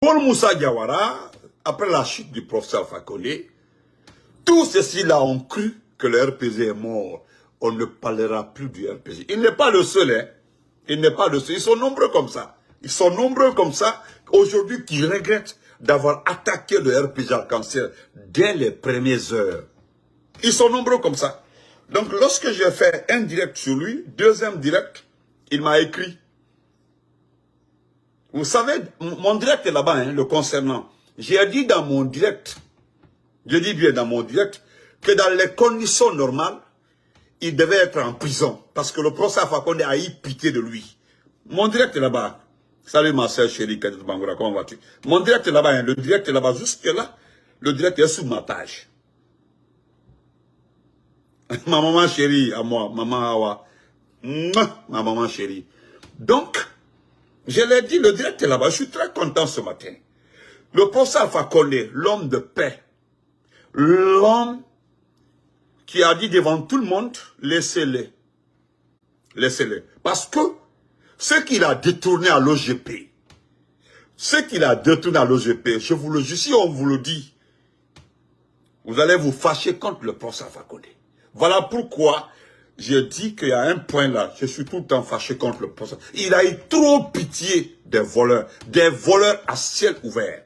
Paul Moussa Diawara, après la chute du professeur Alpha Condé, tous ceux-là ont cru que le RPG est mort. On ne parlera plus du RPG. Il n'est pas le seul, hein. Il n'est pas le seul. Ils sont nombreux comme ça. Ils sont nombreux comme ça, aujourd'hui, qui regrettent d'avoir attaqué le RPG Arc-en-Ciel dès les premières heures. Ils sont nombreux comme ça. Donc, lorsque j'ai fait un direct sur lui, deuxième direct, il m'a écrit. Vous savez, mon direct est là-bas, hein, le concernant. J'ai dit dans mon direct, je dis bien dans mon direct, que dans les conditions normales, il devait être en prison. Parce que le professeur Alpha Condé a eu pitié de lui. Mon direct est là-bas. Salut ma soeur chérie, Kadit Bangoura, comment vas-tu? Mon direct est là-bas, hein, le direct est là-bas, jusque là. Le direct est sous ma page. Ma maman chérie, à moi, maman Awa. Mouah, ma maman chérie. Donc, je l'ai dit, le direct est là-bas. Je suis très content ce matin. Le professeur Alpha Condé, l'homme de paix, l'homme qui a dit devant tout le monde, laissez-les. Laissez-les. Parce que ce qu'il a détourné à l'OGP, je vous le dis, si on vous le dit, vous allez vous fâcher contre le professeur Alpha Condé. Voilà pourquoi j'ai dit qu'il y a un point là, je suis tout le temps fâché contre le professeur. Il a eu trop pitié des voleurs à ciel ouvert.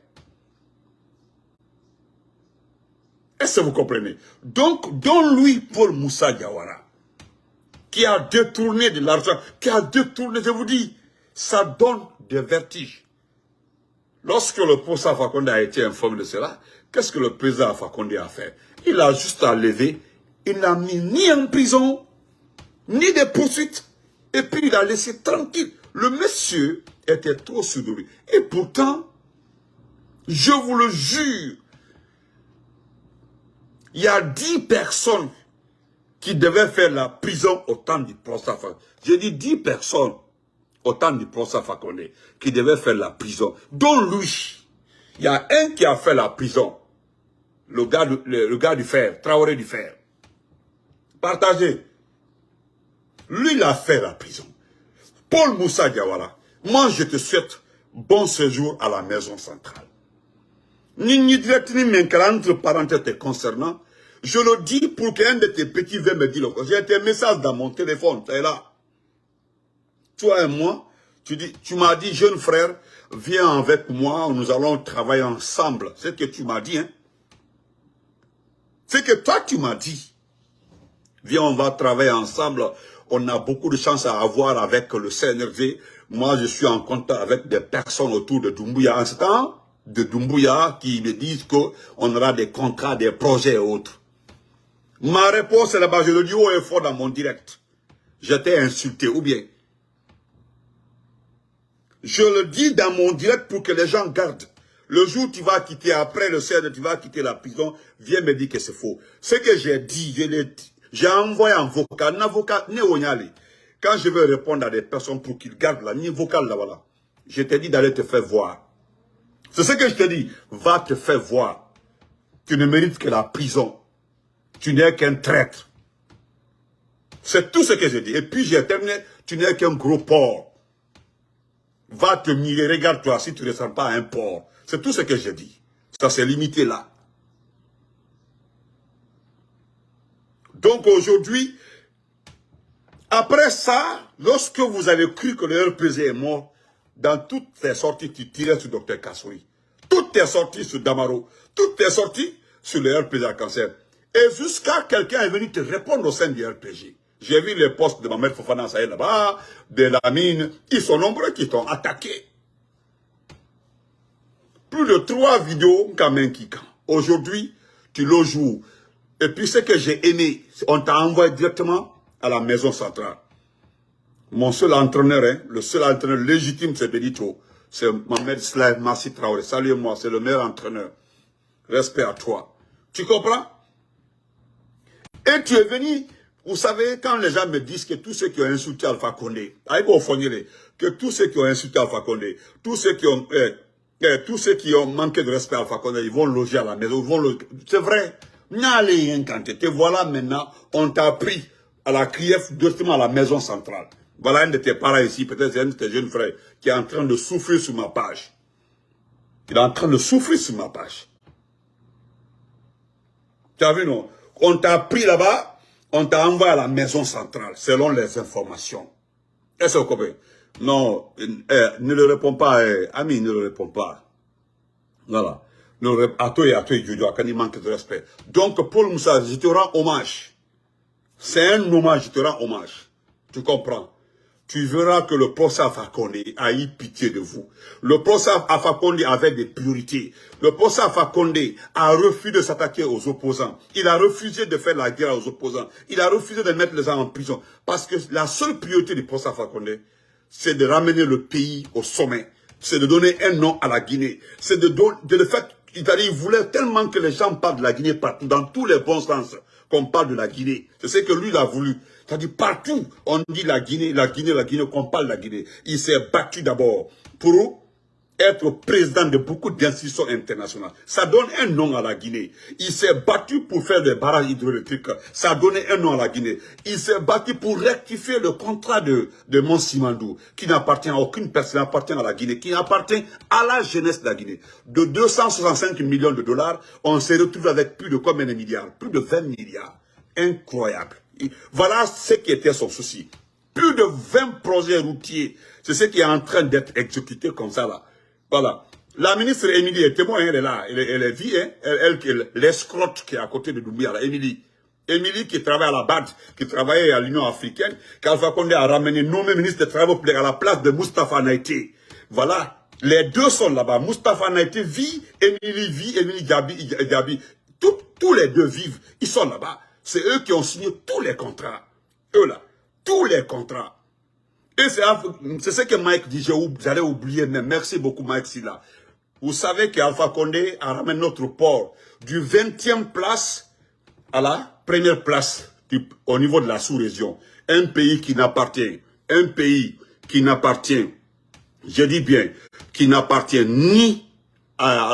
Est-ce que vous comprenez? Donc, donne-lui Paul Moussa Diawara, qui a détourné de l'argent, qui a détourné, je vous dis, ça donne des vertiges. Lorsque le professeur Alpha Condé a été informé de cela, qu'est-ce que le président Alpha Condé a fait? Il a juste à lever, il n'a mis ni en prison, ni des poursuites, et puis il a laissé tranquille. Le monsieur était trop sûr de lui. Et pourtant, je vous le jure, il y a 10 personnes qui devaient faire la prison au temps du professeur Alpha Condé. J'ai dit 10 personnes au temps du professeur Alpha Condé qui devaient faire la prison. Dont lui, il y a un qui a fait la prison. Le gars du fer, Traoré du fer. Partagez. Lui, il a fait la prison. Paul Moussa Diawara, moi je te souhaite bon séjour à la maison centrale. Ni direct ni menkala entre parenthèses te concernant, je le dis pour qu'un de tes petits vienne me dire, j'ai tes messages dans mon téléphone, tu es là. Toi et moi, tu m'as dit, jeune frère, viens avec moi, nous allons travailler ensemble. C'est ce que tu m'as dit, hein. C'est que toi tu m'as dit. Viens, on va travailler ensemble. On a beaucoup de chance à avoir avec le CNRD. Moi, je suis en contact avec des personnes autour de Doumbouya. En ce temps, de Doumbouya, qui me disent qu'on aura des contrats, des projets et autres. Ma réponse est là-bas. Je le dis haut et fort dans mon direct. J'étais insulté, ou bien. Je le dis dans mon direct pour que les gens gardent. Le jour où tu vas quitter, après le CNRD, tu vas quitter la prison, viens me dire que c'est faux. Ce que j'ai dit, j'ai envoyé un vocal, quand je veux répondre à des personnes pour qu'ils gardent la ligne vocale là, voilà, je t'ai dit d'aller te faire voir. C'est ce que je te dis, va te faire voir. Tu ne mérites que la prison. Tu n'es qu'un traître. C'est tout ce que j'ai dit. Et puis j'ai terminé, tu n'es qu'un gros porc. Va te mirer, regarde-toi si tu ne ressembles pas à un porc. C'est tout ce que j'ai dit. Ça s'est limité là. Donc aujourd'hui, après ça, lorsque vous avez cru que le RPG est mort, dans toutes tes sorties, tu tirais sur Dr Kassouri. Toutes tes sorties sur Damaro. Toutes tes sorties sur le RPG à cancer. Et jusqu'à quelqu'un est venu te répondre au sein du RPG. J'ai vu les postes de Mohamed Fofana Saïd là-bas, de la mine. Ils sont nombreux qui t'ont attaqué. Plus de 3 vidéos quand même qui quand. Aujourd'hui, tu le joues. Et puis ce que j'ai aimé, on t'a envoyé directement à la maison centrale. Mon seul entraîneur, hein, le seul entraîneur légitime, c'est Benito. C'est Mohamed Slav Massi Traoré. Salut-moi, c'est le meilleur entraîneur. Respect à toi. Tu comprends? Et tu es venu, vous savez, quand les gens me disent que tous ceux qui ont insulté Alpha Condé, que tous ceux qui ont insulté Alpha Condé, tous ceux qui ont manqué de respect à Alpha Condé, ils vont loger à la maison. C'est vrai. Te voilà maintenant, on t'a pris à la CRIEF, directement à la maison centrale. Voilà un de tes parents ici, peut-être c'est un de tes jeunes frères, qui est en train de souffrir sur ma page. Il est en train de souffrir sur ma page. Tu as vu, non? On t'a pris là-bas, on t'a envoyé à la maison centrale, selon les informations. Est-ce que vous comprenez? Non, ne le réponds pas, ami, ne le réponds pas. Voilà. À toi, il manque de respect. Donc, Paul Moussa, je te rends hommage. C'est un hommage, je te rends hommage. Tu comprends? Tu verras que le procès Alpha Condé a eu pitié de vous. Le procès Alpha Condé avait des priorités. Le procès Alpha Condé a refusé de s'attaquer aux opposants. Il a refusé de faire la guerre aux opposants. Il a refusé de mettre les gens en prison. Parce que la seule priorité du procès Alpha Condé, c'est de ramener le pays au sommet. C'est de donner un nom à la Guinée. C'est de le fait, il voulait tellement que les gens parlent de la Guinée partout, dans tous les bons sens, qu'on parle de la Guinée. C'est ce que lui il a voulu. C'est-à-dire partout, on dit la Guinée, qu'on parle de la Guinée. Il s'est battu d'abord pour être président de beaucoup d'institutions internationales. Ça donne un nom à la Guinée. Il s'est battu pour faire des barrages hydroélectriques. Ça a donné un nom à la Guinée. Il s'est battu pour rectifier le contrat de Mont Simandou, qui n'appartient à aucune personne, appartient à la Guinée, qui appartient à la jeunesse de la Guinée. De 265 millions de dollars, on s'est retrouvé avec plus de combien de milliards? Plus de 20 milliards. Incroyable. Voilà ce qui était son souci. Plus de 20 projets routiers. C'est ce qui est en train d'être exécuté comme ça là. Voilà. La ministre Émilie est témoin, elle est là. Elle est vie, hein. L'escrotte qui est à côté de Doumbouya, là, Émilie. Émilie qui travaille à la BAD, qui travaillait à l'Union africaine, qu'Alpha Condé a ramené, nommé ministre des Travaux publics à la place de Moustapha Naïté. Voilà. Les deux sont là-bas. Moustapha Naïté vit, Émilie Gabi. Tous les deux vivent. Ils sont là-bas. C'est eux qui ont signé tous les contrats. Eux là. Tous les contrats. Et c'est ce que Mike dit, j'allais oublier, mais merci beaucoup Mike Silla. Vous savez qu'Alpha Condé a ramené notre port du 20e place à la première place au niveau de la sous-région. Un pays qui n'appartient, je dis bien, qui n'appartient ni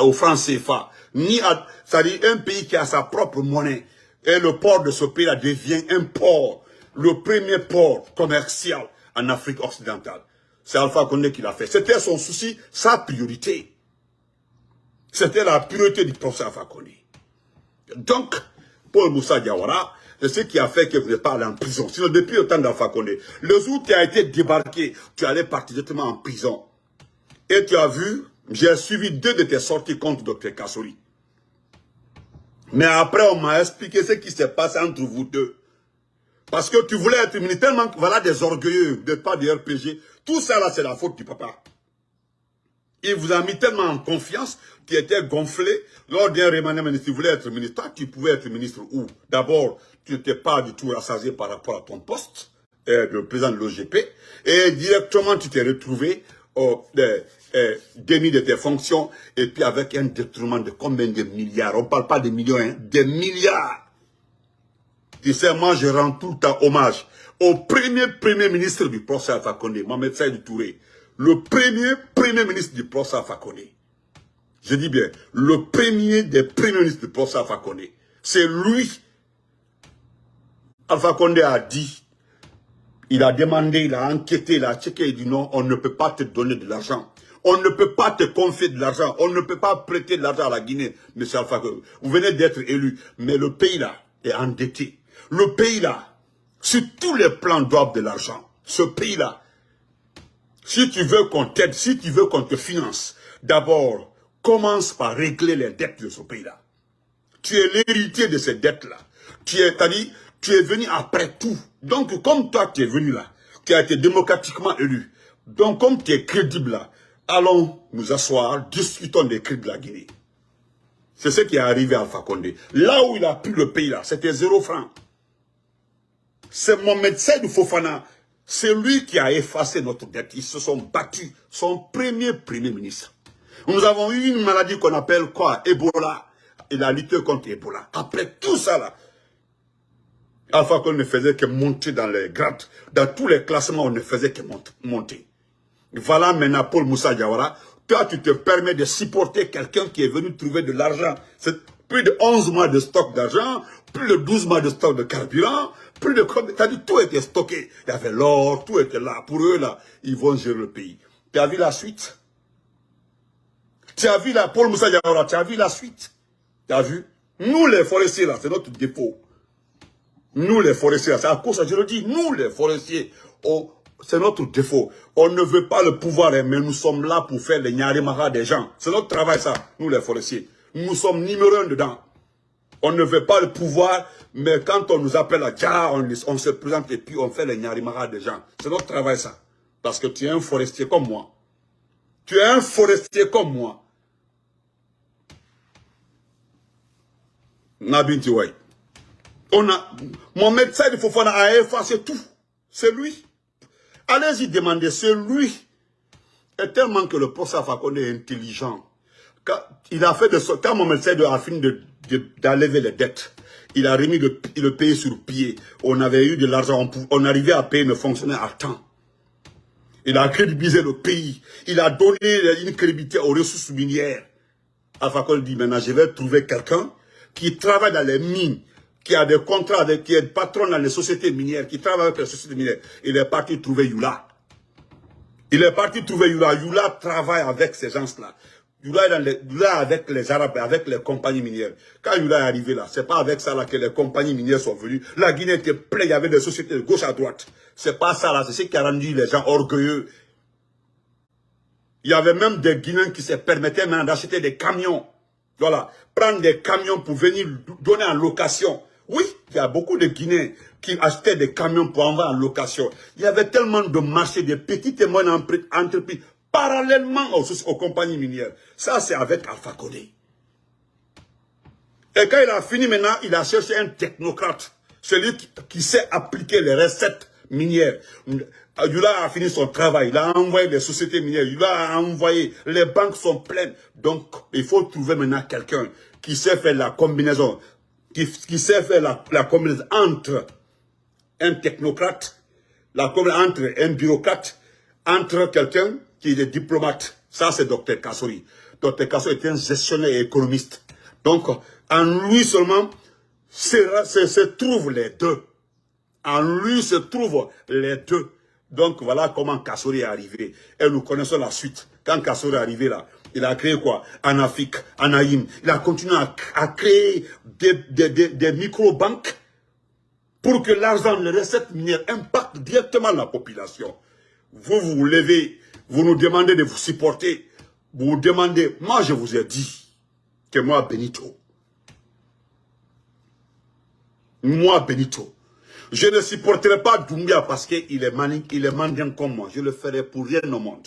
au franc CFA, ni à, c'est-à-dire un pays qui a sa propre monnaie. Et le port de ce pays-là devient un port, le premier port commercial en Afrique occidentale. C'est Alpha Condé qui l'a fait. C'était son souci, sa priorité. C'était la priorité du procès Alpha Condé. Donc, Paul Moussa Diawara, c'est ce qui a fait que vous n'êtes pas allé en prison. Sinon, depuis le temps d'Alpha Condé, le jour où tu as été débarqué, tu allais partir directement en prison. Et tu as vu, j'ai suivi 2 de tes sorties contre Dr Kassori. Mais après, on m'a expliqué ce qui s'est passé entre vous deux. Parce que tu voulais être ministre, tellement que voilà des orgueilleux, de pas de RPG. Tout ça là, c'est la faute du papa. Il vous a mis tellement en confiance, tu étais gonflé. Lors d'un remaniement ministre, tu voulais être ministre. Toi, tu pouvais être ministre où? D'abord, tu n'étais pas du tout rassasié par rapport à ton poste de président de l'OGP. Et directement, tu t'es retrouvé démis de tes fonctions. Et puis avec un détournement de combien de milliards? On ne parle pas de millions, hein, des milliards. Tu sais, moi, je rends tout le temps hommage au premier ministre du procès Alpha Condé, Mohamed Saïd Touré. Le premier ministre du procès Alpha Condé. Je dis bien, le premier des premiers ministres du procès Alpha Condé. C'est lui. Alpha Condé a dit, il a demandé, il a enquêté, il a checké, il dit non, on ne peut pas te donner de l'argent. On ne peut pas te confier de l'argent. On ne peut pas prêter de l'argent à la Guinée, monsieur Alpha Condé. Vous venez d'être élu, mais le pays là est endetté. Le pays là, sur tous les plans, doit de l'argent. Ce pays là, si tu veux qu'on t'aide, si tu veux qu'on te finance, d'abord, commence par régler les dettes de ce pays-là. Tu es l'héritier de ces dettes-là. Tu es venu après tout. Donc, comme toi, tu es venu là, tu as été démocratiquement élu. Donc, comme tu es crédible là, allons nous asseoir, discutons des crédits de la Guinée. C'est ce qui est arrivé à Alpha Condé. Là où il a pris le pays là, c'était 0 francs. C'est Mohamed Saïd Fofana. C'est lui qui a effacé notre dette. Ils se sont battus. Son premier ministre. Nous avons eu une maladie qu'on appelle quoi? Ebola. Il a lutté contre Ebola. Après tout ça là, Alpha Condé ne faisait que monter dans les grades. Dans tous les classements, on ne faisait que monter. Voilà maintenant Paul Moussa Diawara. Toi, tu te permets de supporter quelqu'un qui est venu trouver de l'argent. C'est plus de 11 mois de stock d'argent, plus de 12 mois de stock de carburant, plus de... C'est-à-dire tout était stocké. Il y avait l'or, tout était là. Pour eux, là, ils vont gérer le pays. Tu as vu la suite? Tu as vu la Paul Moussa Diawara, tu as vu la suite. Tu as vu? Nous les forestiers là, c'est notre défaut. Nous les forestiers, c'est à cause de ça, je le dis, nous les forestiers, c'est notre défaut. On ne veut pas le pouvoir, mais nous sommes là pour faire les nyarimara des gens. C'est notre travail ça, nous les forestiers. Nous sommes numéro 1 dedans. On ne veut pas le pouvoir, mais quand on nous appelle à Dja, on se présente et puis on fait les nyarimara des gens. C'est notre travail ça. Parce que tu es un forestier comme moi. Tu es un forestier comme moi. Nabi Tiwai. Mon médecin de Fofana a effacé tout. C'est lui. Allez-y demander, c'est lui. Et tellement que le professeur Fakonde est intelligent. Il a fait quand mon médecin a fini d'enlever les dettes, il a remis le pays sur pied. On avait eu de l'argent, on arrivait à payer, mais fonctionnait à temps. Il a crédibilisé le pays. Il a donné une crédibilité aux ressources minières. Fakonde dit maintenant, je vais trouver quelqu'un qui travaille dans les mines, qui a des contrats, qui est patron dans les sociétés minières, qui travaille avec les sociétés minières. Il est parti trouver Yula. Il est parti trouver Yula. Yula travaille avec ces gens-là. Yula est avec les Arabes, avec les compagnies minières. Quand Yula est arrivé là, c'est pas avec ça là que les compagnies minières sont venues. La Guinée était pleine, il y avait des sociétés de gauche à droite. C'est pas ça là, c'est ce qui a rendu les gens orgueilleux. Il y avait même des Guinéens qui se permettaient maintenant d'acheter des camions. Voilà, prendre des camions pour venir donner en location. Oui, il y a beaucoup de Guinéens qui achetaient des camions pour envoyer en location. Il y avait tellement de marchés, de petites et moyennes entreprises, parallèlement aux compagnies minières. Ça, c'est avec Alpha Condé. Et quand il a fini maintenant, il a cherché un technocrate. Celui qui sait appliquer les recettes minières. Yula a fini son travail, il a envoyé les sociétés minières, Yula a envoyé, les banques sont pleines. Donc, il faut trouver maintenant quelqu'un qui sait faire la combinaison, qui sait faire la combinaison entre un technocrate, entre un bureaucrate, entre quelqu'un qui est diplomate. Ça, c'est Dr Kassori. Dr Kassori est un gestionnaire et économiste. Donc, en lui seulement, se trouvent les deux. En lui se trouvent les deux. Donc voilà comment Kassori est arrivé. Et nous connaissons la suite. Quand Kassori est arrivé là, il a créé quoi? En Afrique, en Aïm. Il a continué à créer des micro-banques pour que l'argent, les recettes minières impactent directement la population. Vous vous levez, vous nous demandez de vous supporter. Vous vous demandez, moi je vous ai dit que moi Benito, je ne supporterai pas Doumbia parce qu'il est mendiant comme moi. Je le ferai pour rien au monde.